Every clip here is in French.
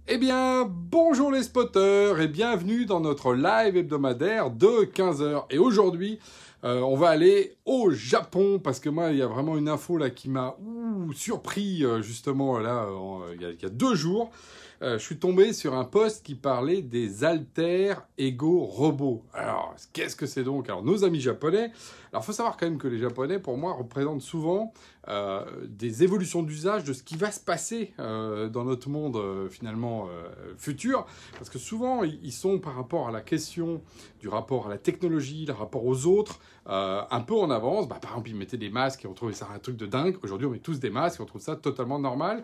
Eh bien, bonjour les spotters et bienvenue dans notre live hebdomadaire de 15 heures. Et aujourd'hui, on va aller au Japon parce que moi, il y a vraiment une info là qui m'a surpris justement là il y a 2 jours. Je suis tombé sur un post qui parlait des alter ego robots. Alors, qu'est-ce que c'est donc? Alors, nos amis japonais. Alors, faut savoir quand même que les Japonais, pour moi, représentent souvent des évolutions d'usage de ce qui va se passer dans notre monde finalement futur, parce que souvent ils sont par rapport à la question du rapport à la technologie, le rapport aux autres, un peu en avance. Par exemple, ils mettaient des masques et on trouvait ça un truc de dingue. Aujourd'hui, on met tous des masques et on trouve ça totalement normal.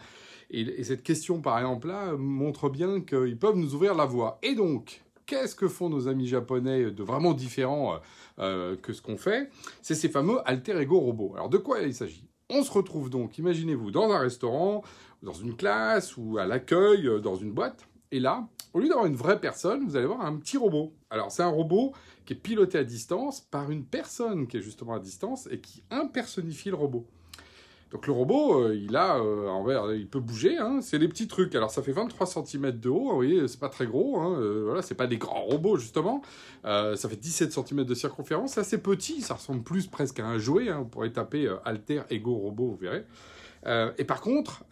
Et cette question, par exemple, là, montre bien qu'ils peuvent nous ouvrir la voie. Et donc, qu'est-ce que font nos amis japonais de vraiment différent que ce qu'on fait? C'est ces fameux alter ego robots. Alors, de quoi il s'agit? On se retrouve donc, imaginez-vous, dans un restaurant, dans une classe ou à l'accueil, dans une boîte. Et là, au lieu d'avoir une vraie personne, vous allez voir un petit robot. Alors, c'est un robot qui est piloté à distance par une personne qui est justement à distance et qui impersonnifie le robot. Donc le robot, il peut bouger, hein, c'est des petits trucs. Alors ça fait 23 cm de haut, vous voyez, c'est pas très gros, hein, voilà, c'est pas des grands robots justement. Ça fait 17 cm de circonférence, c'est assez petit, ça ressemble plus presque à un jouet, hein, vous pourrez taper Alter Ego Robot, vous verrez. Et par contre,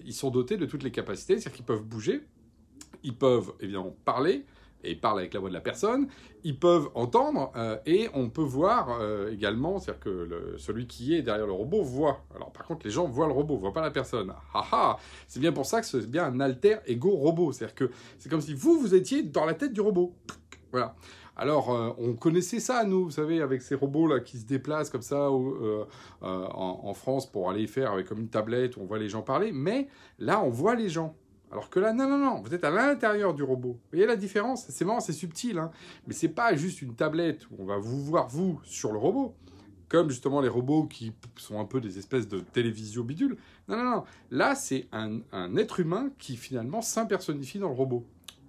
ils sont dotés de toutes les capacités, c'est-à-dire qu'ils peuvent bouger, ils peuvent évidemment parler, et ils parlent avec la voix de la personne, ils peuvent entendre, et on peut voir également, c'est-à-dire que celui qui est derrière le robot voit. Alors par contre, les gens voient le robot, voient pas la personne. C'est bien pour ça que c'est bien un alter ego robot, c'est-à-dire que c'est comme si vous étiez dans la tête du robot. Voilà. Alors, on connaissait ça, nous, vous savez, avec ces robots-là qui se déplacent comme ça en France pour aller faire avec comme une tablette où on voit les gens parler, mais là, on voit les gens. Alors que là, non, vous êtes à l'intérieur du robot. Vous voyez la différence? C'est marrant, c'est subtil, hein, mais c'est pas juste une tablette où on va vous voir, vous, sur le robot, comme justement les robots qui sont un peu des espèces de télévisio bidules. Non. Là, c'est un être humain qui, finalement, s'impersonnifie dans le robot.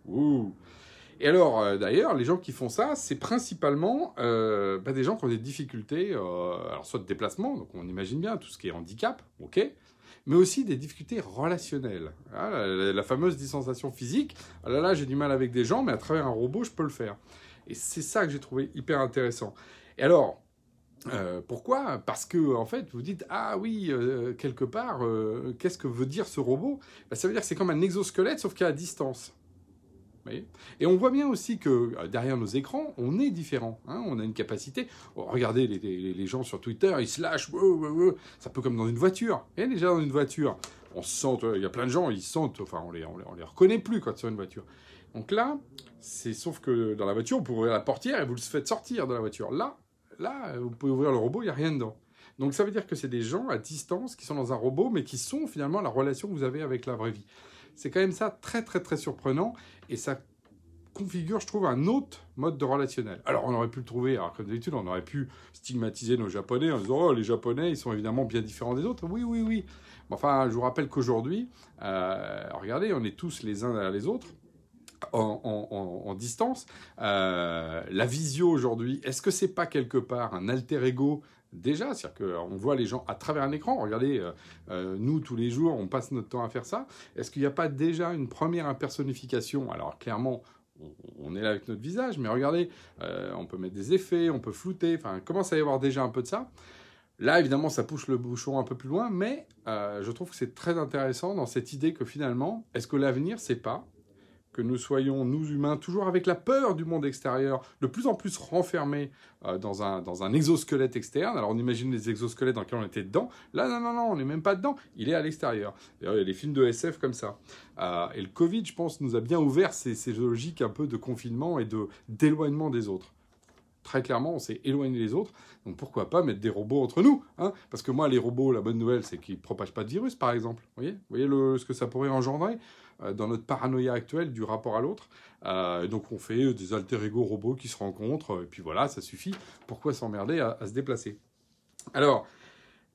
Ouh. Et alors, d'ailleurs, les gens qui font ça, c'est principalement des gens qui ont des difficultés, alors soit de déplacement, donc on imagine bien tout ce qui est handicap, ok, mais aussi des difficultés relationnelles. Ah, la fameuse distanciation physique, ah là, j'ai du mal avec des gens, mais à travers un robot, je peux le faire. Et c'est ça que j'ai trouvé hyper intéressant. Et alors, pourquoi? Parce que, en fait, vous dites, ah oui, quelque part, qu'est-ce que veut dire ce robot? Ça veut dire que c'est comme un exosquelette, sauf qu'à distance. Et on voit bien aussi que derrière nos écrans, on est différent. Hein, on a une capacité. Oh, regardez les gens sur Twitter, ils se lâchent. C'est un peu comme dans une voiture. Et déjà dans une voiture, on se sent. Il y a plein de gens, ils se sentent. Enfin, on les reconnaît plus quand sur une voiture. Donc là, c'est sauf que dans la voiture, on peut ouvrir la portière et vous le faites sortir de la voiture. Là, vous pouvez ouvrir le robot, il n'y a rien dedans. Donc ça veut dire que c'est des gens à distance qui sont dans un robot, mais qui sont finalement la relation que vous avez avec la vraie vie. C'est quand même ça très très très surprenant et ça configure, je trouve, un autre mode de relationnel. Alors on aurait pu le trouver, alors comme d'habitude, on aurait pu stigmatiser nos Japonais en disant « Oh, les Japonais, ils sont évidemment bien différents des autres. » Oui. Mais enfin, je vous rappelle qu'aujourd'hui, regardez, on est tous les uns derrière les autres, en distance. La visio aujourd'hui, est-ce que c'est pas quelque part un alter ego déjà? C'est-à-dire qu'on voit les gens à travers un écran. Regardez, nous, tous les jours, on passe notre temps à faire ça. Est-ce qu'il n'y a pas déjà une première impersonnification? Alors, clairement, on est là avec notre visage, mais regardez, on peut mettre des effets, on peut flouter, enfin, il commence à y avoir déjà un peu de ça. Là, évidemment, ça pousse le bouchon un peu plus loin, mais je trouve que c'est très intéressant dans cette idée que finalement, est-ce que l'avenir, c'est pas que nous soyons, nous humains, toujours avec la peur du monde extérieur, de plus en plus renfermés dans un exosquelette externe. Alors on imagine les exosquelettes dans lesquels on était dedans. Là, non, on n'est même pas dedans. Il est à l'extérieur. Il y a des films de SF comme ça. Et le Covid, je pense, nous a bien ouvert ces logiques un peu de confinement et d'éloignement des autres. Très clairement, on s'est éloigné des autres. Donc pourquoi pas mettre des robots entre nous, hein? Parce que moi, les robots, la bonne nouvelle, c'est qu'ils ne propagent pas de virus, par exemple. Vous voyez ce que ça pourrait engendrer dans notre paranoïa actuelle du rapport à l'autre. Donc on fait des alter ego robots qui se rencontrent, et puis voilà, ça suffit. Pourquoi s'emmerder à se déplacer? Alors,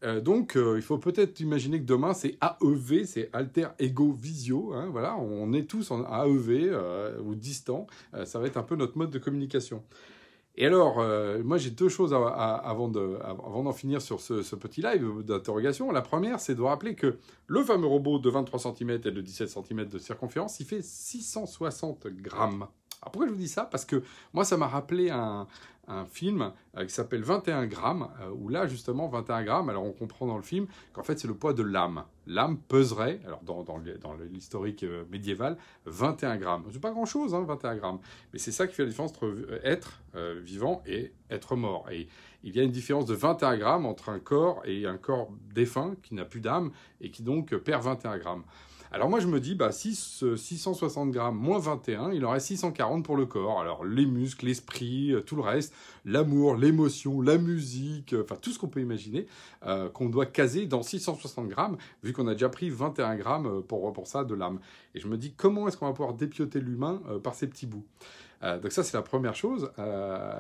il faut peut-être imaginer que demain, c'est AEV, c'est Alter Ego Visio. Hein, voilà, on est tous en AEV ou distant. Ça va être un peu notre mode de communication. Et alors, moi j'ai deux choses avant d'en finir sur ce petit live d'interrogation. La première, c'est de vous rappeler que le fameux robot de 23 cm et de 17 cm de circonférence, il fait 660 grammes. Alors pourquoi je vous dis ça? Parce que moi ça m'a rappelé un film qui s'appelle 21 grammes, où là justement 21 grammes, alors on comprend dans le film qu'en fait c'est le poids de l'âme. L'âme peserait, alors dans l'historique médiéval, 21 grammes. C'est pas grand chose, hein, 21 grammes. Mais c'est ça qui fait la différence entre être vivant et être mort. Et il y a une différence de 21 grammes entre un corps et un corps défunt qui n'a plus d'âme et qui donc perd 21 grammes. Alors moi je me dis, 660 grammes moins 21, il en reste 640 pour le corps. Alors les muscles, l'esprit, tout le reste, l'amour, l'émotion, la musique, enfin tout ce qu'on peut imaginer, qu'on doit caser dans 660 grammes, vu qu'on a déjà pris 21 grammes pour ça de l'âme. Et je me dis, comment est-ce qu'on va pouvoir dépioter l'humain par ces petits bouts? Donc ça c'est la première chose,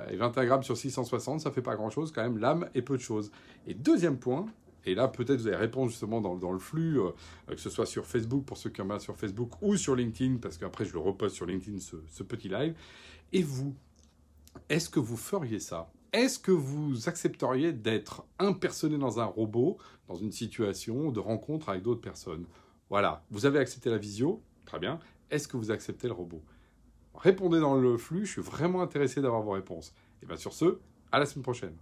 et 21 grammes sur 660, ça fait pas grand-chose quand même, l'âme est peu de choses. Et deuxième point, et là, peut-être vous allez répondre justement dans le flux, que ce soit sur Facebook, pour ceux qui en ont sur Facebook, ou sur LinkedIn, parce qu'après je le reposte sur LinkedIn, ce petit live. Et vous, est-ce que vous feriez ça? Est-ce que vous accepteriez d'être impersonné dans un robot, dans une situation de rencontre avec d'autres personnes? Voilà, vous avez accepté la visio, très bien. Est-ce que vous acceptez le robot? Répondez dans le flux, je suis vraiment intéressé d'avoir vos réponses. Et bien sur ce, à la semaine prochaine.